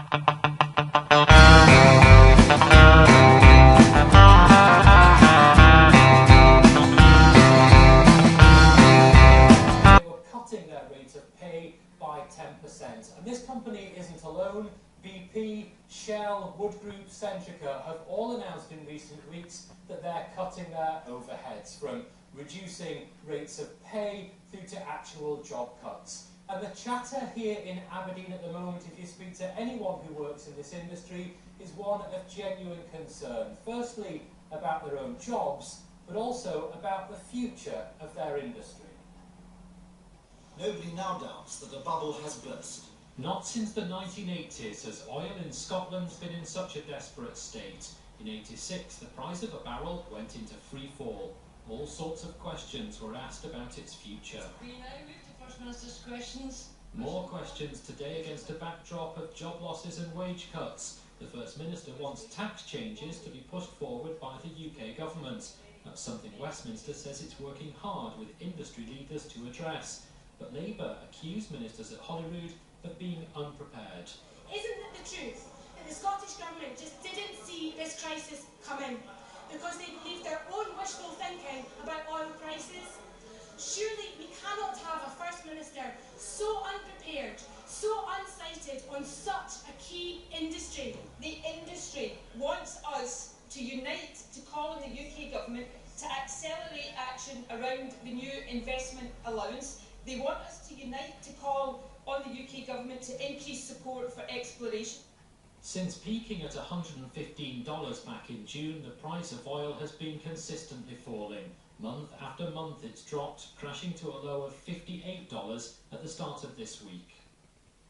Cutting their rate of pay by 10%. And this company isn't alone. BP, Shell, Wood Group, Centrica have all announced in recent weeks that they're cutting their overheads, from reducing rates of pay through to actual job cuts. And the chatter here in Aberdeen at the moment, if you speak to anyone who works in this industry, is one of genuine concern. Firstly, about their own jobs, but also about the future of their industry. Nobody now doubts that the bubble has burst. Not since the 1980s has oil in Scotland been in such a desperate state. In '86, the price of a barrel went into free fall. All sorts of questions were asked about its future. We now move to First Minister's questions. More questions today against a backdrop of job losses and wage cuts. The First Minister wants tax changes to be pushed forward by the UK government. That's something Westminster says it's working hard with industry leaders to address. But Labour accused ministers at Holyrood of being unprepared. Isn't it the truth that the Scottish Government just didn't see this crisis coming because they believed their own wishful thinking about oil prices? Surely we cannot have a First Minister so unprepared, so unsighted on such a key industry. The industry wants us to unite to call on the UK Government to accelerate action around the new investment allowance. They want us to unite to call on the UK Government to increase support for exploration. Since peaking at $115 back in June, the price of oil has been consistently falling. Month after month it's dropped, crashing to a low of $58 at the start of this week.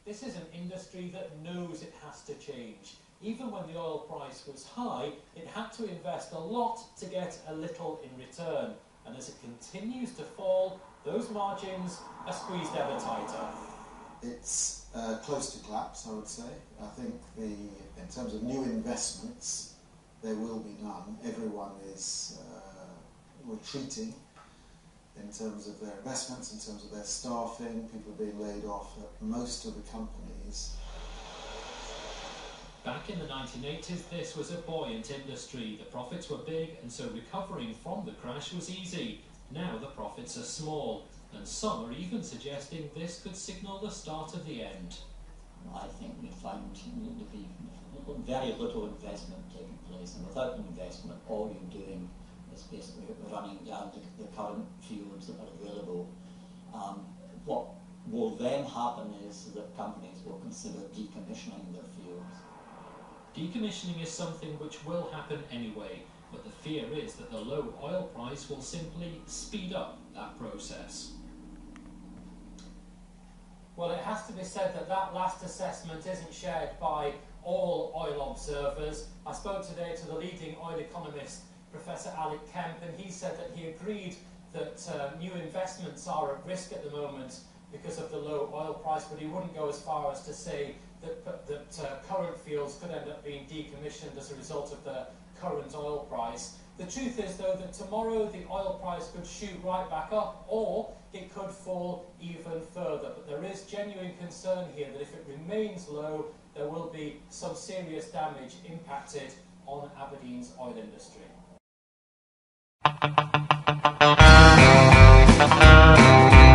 This is an industry that knows it has to change. Even when the oil price was high, it had to invest a lot to get a little in return. And as it continues to fall, those margins are squeezed ever tighter. It's close to collapse, I would say. I think in terms of new investments, there will be none. Everyone is retreating in terms of their investments, in terms of their staffing. People are being laid off at most of the companies. Back in the 1980s, this was a buoyant industry. The profits were big, and so recovering from the crash was easy. Now the profits are small, and some are even suggesting this could signal the start of the end. I think we found to be very little investment taking place, and without investment, all you're doing is basically running down the current fields that are available. What will then happen is that companies will consider decommissioning their fields. Decommissioning is something which will happen anyway, but the fear is that the low oil price will simply speed up that process. Well, it has to be said that that last assessment isn't shared by all oil observers. I spoke today to the leading oil economist, Professor Alec Kemp, and he said that he agreed that new investments are at risk at the moment because of the low oil price, but he wouldn't go as far as to say that current fields could end up being decommissioned as a result of the current oil price. The truth is, though, that tomorrow the oil price could shoot right back up, or it could fall even further. But there is genuine concern here that if it remains low, there will be some serious damage impacted on Aberdeen's oil industry.